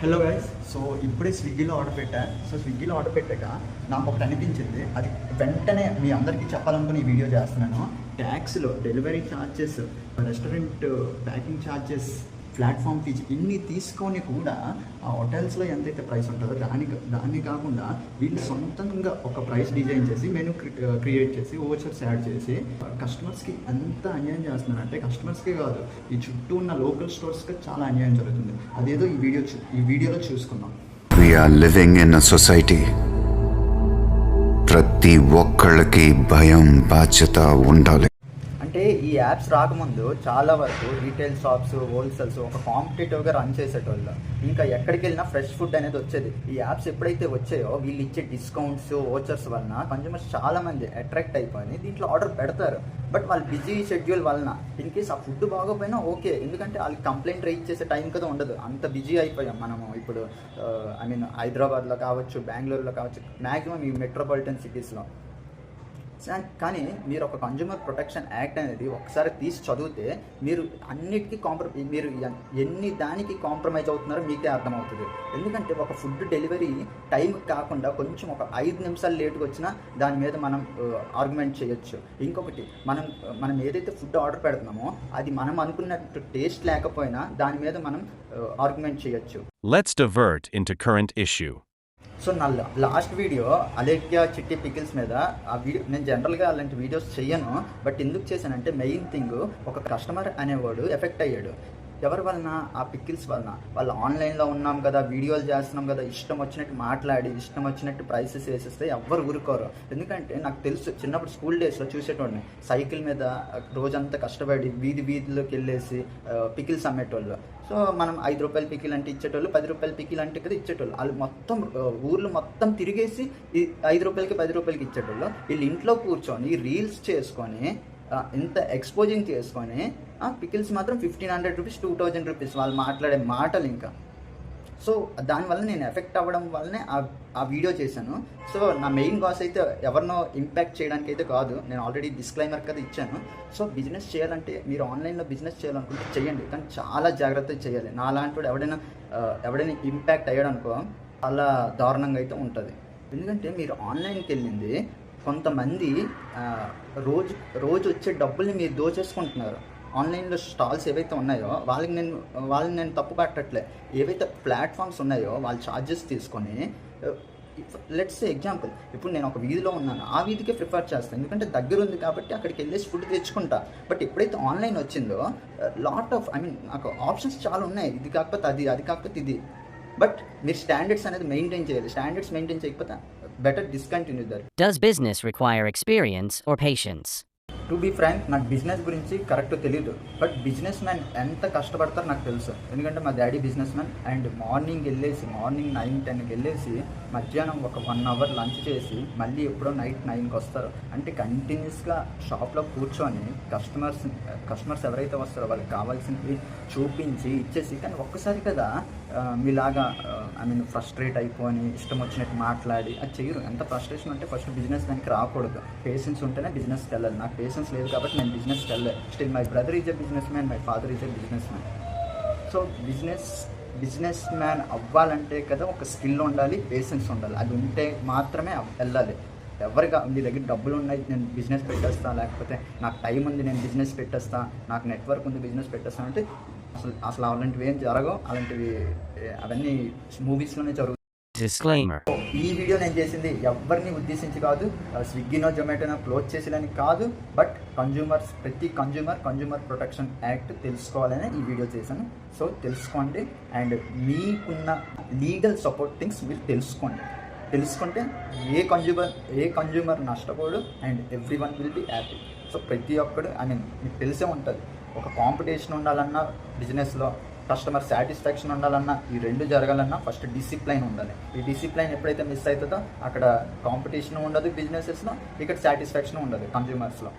Hello guys. So ఇప్పుడే స్విగ్గీలో order పెట్టా. సో స్విగ్గీలో ఆర్డర్ పెట్టాక నాకు ఒకటి అనిపించింది, అది వెంటనే మీ అందరికీ చెప్పాలనుకుని ఈ వీడియో చేస్తున్నాను. ట్యాక్స్లో delivery charges, restaurant packing charges, platform fee ఇన్ని తీసుకొని కూడా ఆ హోటల్స్లో ఎంతైతే ప్రైస్ ఉంటుందో దాన్ని కాకుండా వీళ్ళు సొంతంగా ఒక ప్రైస్ డిజైన్ చేసి మెనూ క్రియేట్ చేసి ఓచర్స్ యాడ్ చేసి కస్టమర్స్కి ఎంత అన్యాయం చేస్తున్నారంటే కస్టమర్స్కే కాదు, ఈ చుట్టూ ఉన్న లోకల్ స్టోర్స్కి చాలా అన్యాయం జరుగుతుంది. అదేదో ఈ వీడియోలో చూసుకున్నాం. We are living in a society. ప్రతి ఒక్కళ్ళకి భయం బాధ్యత ఉండాలి. అంటే ఈ యాప్స్ రాకముందు చాలా వరకు రీటైల్ షాప్స్, హోల్సేల్స్ ఒక కాంపిటేటివ్గా రన్ చేసేటోళ్ళు. ఇంకా ఎక్కడికి వెళ్ళినా ఫ్రెష్ ఫుడ్ అనేది వచ్చేది. ఈ యాప్స్ ఎప్పుడైతే వచ్చాయో వీళ్ళు ఇచ్చే డిస్కౌంట్స్, ఓచర్స్ వలన కన్జ్యూమర్స్ చాలా మంది అట్రాక్ట్ అయిపోయి దీంట్లో ఆర్డర్ పెడతారు. బట్ వాళ్ళు బిజీ షెడ్యూల్ వలన ఇన్ కేస్ ఆ ఫుడ్ బాగోపోయినా ఓకే, ఎందుకంటే వాళ్ళకి కంప్లైంట్ రైజ్ చేసే టైం కదా ఉండదు. అంత బిజీ అయిపోయాం మనము ఇప్పుడు. హైదరాబాద్లో కావచ్చు, బెంగళూరులో కావచ్చు, మ్యాక్సిమం ఈ మెట్రోపాలిటన్ సిటీస్లో. కానీ మీరు ఒక కన్జ్యూమర్ ప్రొటెక్షన్ యాక్ట్ అనేది ఒకసారి తీసి చదివితే మీరు అన్నిటికీ మీరు ఎన్ని దానికి కాంప్రమైజ్ అవుతున్నారో మీకే అర్థమవుతుంది. ఎందుకంటే ఒక ఫుడ్ డెలివరీ టైం కాకుండా కొంచెం ఒక 5 నిమిషాలు లేట్గా వచ్చినా దాని మీద మనం ఆర్గ్యుమెంట్ చేయొచ్చు. ఇంకొకటి, మనం ఏదైతే ఫుడ్ ఆర్డర్ పెడుతున్నామో అది మనం అనుకున్నట్టు టేస్ట్ లేకపోయినా దాని మీద మనం ఆర్గ్యుమెంట్ చేయొచ్చు. Let's divert into current issue. So నా లాస్ట్ వీడియో అలేఖ్య చిట్టి పికిల్స్ మీద, ఆ వీడియో నేను జనరల్గా అలాంటి వీడియోస్ చేయను. బట్ ఎందుకు చేశానంటే మెయిన్ థింగ్, ఒక కస్టమర్ అనేవాడు ఎఫెక్ట్ అయ్యాడు. ఎవరి వలన? ఆ పికిల్స్ వలన. వాళ్ళు ఆన్లైన్లో ఉన్నాం కదా, వీడియోలు చేస్తున్నాం కదా, ఇష్టం వచ్చినట్టు మాట్లాడి ఇష్టం వచ్చినట్టు ప్రైసెస్ వేసేస్తే ఎవ్వరు ఊరుకోరు. ఎందుకంటే నాకు తెలుసు, చిన్నప్పుడు స్కూల్ డేస్లో చూసేటోడిని సైకిల్ మీద రోజంతా కష్టపడి వీధిలోకి వెళ్ళేసి పికిల్స్ అమ్మేటోళ్ళు. సో మనం 5 రూపాయల పికిల్ అంటే ఇచ్చేటోళ్ళు, 10 రూపాయల పికిల్ అంటే కదా ఇచ్చేటోళ్ళు. వాళ్ళు మొత్తం ఊర్లు మొత్తం తిరిగేసి ఈ 5 రూపాయలకి 10 రూపాయలకి ఇచ్చేటోళ్ళు. వీళ్ళు ఇంట్లో కూర్చొని రీల్స్ చేసుకొని ఇంత ఎక్స్పోజింగ్ చేసుకొని పికిల్స్ మాత్రం 1500 రూపీస్, 2000 రూపీస్ వాళ్ళు మాట్లాడే మాటలు ఇంకా. సో దానివల్ల నేను ఎఫెక్ట్ అవ్వడం వల్లనే ఆ వీడియో చేశాను. సో నా మెయిన్ కాస్ అయితే ఎవరినో ఇంపాక్ట్ చేయడానికి అయితే కాదు. నేను ఆల్రెడీ డిస్క్లైమర్ కదా ఇచ్చాను. సో బిజినెస్ చేయాలంటే మీరు ఆన్లైన్లో బిజినెస్ చేయాలనుకుంటే చేయండి, కానీ చాలా జాగ్రత్తగా చేయాలి. నా అలాంటి వాడు ఎవడైనా ఇంపాక్ట్ అయ్యాడనుకో అలా దారుణంగా అయితే ఉంటుంది. ఎందుకంటే మీరు ఆన్లైన్కి వెళ్ళింది, కొంతమంది రోజు వచ్చే డబ్బుల్ని మీరు దోచేసుకుంటున్నారు. ఆన్లైన్లో స్టాల్స్ ఏవైతే ఉన్నాయో వాళ్ళని నేను తప్పు పట్టట్లే. ఏవైతే ప్లాట్ఫామ్స్ ఉన్నాయో వాళ్ళు ఛార్జెస్ తీసుకొని, లెట్స్ ఎగ్జాంపుల్, ఇప్పుడు నేను ఒక వీధిలో ఉన్నాను, ఆ వీధికే ప్రిఫర్ చేస్తాను, ఎందుకంటే దగ్గర ఉంది కాబట్టి అక్కడికి వెళ్ళేసి ఫుడ్ తెచ్చుకుంటా. బట్ ఎప్పుడైతే ఆన్లైన్ వచ్చిందో లాట్ ఆఫ్ నాకు ఆప్షన్స్ చాలా ఉన్నాయి, ఇది కాకపోతే అది కాకపోతే ఇది. బట్ మీరు స్టాండర్డ్స్ అనేది మెయింటైన్ చేయాలి. స్టాండర్డ్స్ మెయింటైన్ చేయకపోతే better discontinue that. Does business require experience or patience? To be frank, నాకు బిజినెస్ గురించి కరెక్ట్ తెలియదు. బట్ బిజినెస్ మ్యాన్ ఎంత కష్టపడతారో నాకు తెలుసు. ఎందుకంటే మా daddy businessman. And morning 9, 10కి వెళ్ళేసి మధ్యాహ్నం ఒక 1 అవర్ లంచ్ చేసి మళ్ళీ ఎప్పుడో నైట్ 9కి వస్తారు. అంటే కంటిన్యూస్గా షాప్లో కూర్చొని కస్టమర్స్ ఎవరైతే వస్తారో వాళ్ళకి కావాల్సినవి చూపించి ఇచ్చేసి, కానీ ఒక్కసారి కదా మీలాగా ఫ్రస్ట్రేట్ అయిపోయి ఇష్టం వచ్చినట్టు మాట్లాడి అది చేయరు. ఎంత ఫ్రస్ట్రేషన్ అంటే ఫస్ట్ బిజినెస్ దానికి రాకూడదు. పేషెన్స్ ఉంటేనే బిజినెస్కి వెళ్ళాలి. నాకు పేషెన్స్ లేదు కాబట్టి నేను బిజినెస్కి వెళ్ళలేదు. Still my brother is a business man, my father is a business man. So business man అవ్వాలంటే కదా ఒక స్కిల్ ఉండాలి, పేషెన్స్ ఉండాలి. అది ఉంటే మాత్రమే వెళ్ళాలి. ఎవరిగా మీ దగ్గర డబ్బులు ఉన్నాయి నేను బిజినెస్ పెట్టేస్తా, లేకపోతే నాకు టైం ఉంది నేను బిజినెస్ పెట్టేస్తా, నాకు నెట్వర్క్ ఉంది బిజినెస్ పెట్టేస్తా అంటే అసలు అలాంటివి ఏం జరగవు. అవన్నీ మూవీస్లోనే జరుగుతాయి. Disclaimer. ఈ వీడియో నేను చేసింది ఎవరిని ఉద్దేశించి కాదు, స్విగ్గీనో జొమాటోనో క్లోజ్ చేసేదని కాదు. బట్ ప్రతి కన్జ్యూమర్ ప్రొటెక్షన్ యాక్ట్ తెలుసుకోవాలని ఈ వీడియో చేశాను. సో తెలుసుకోండి. అండ్ మీకున్న లీగల్ సపోర్ట్ థింగ్స్ మీరు తెలుసుకుంటే ఏ కన్జ్యూమర్ నష్టపోడు and every one will be happy. So ప్రతి ఒక్కడు మీకు తెలిసే ఉంటుంది, ఒక కాంపిటీషన్ ఉండాలన్నా బిజినెస్లో, కస్టమర్ సాటిస్ఫాక్షన్ ఉండాలన్నా, ఈ రెండు జరగాలన్నా ఫస్ట్ డిసిప్లైన్ ఉండాలి. ఈ డిసిప్లైన్ ఎప్పుడైతే మిస్ అవుతుందో అక్కడ కాంపిటీషన్ ఉండదు బిజినెసెస్లో, ఇక్కడ సాటిస్ఫాక్షన్ ఉండదు కన్జ్యూమర్స్లో.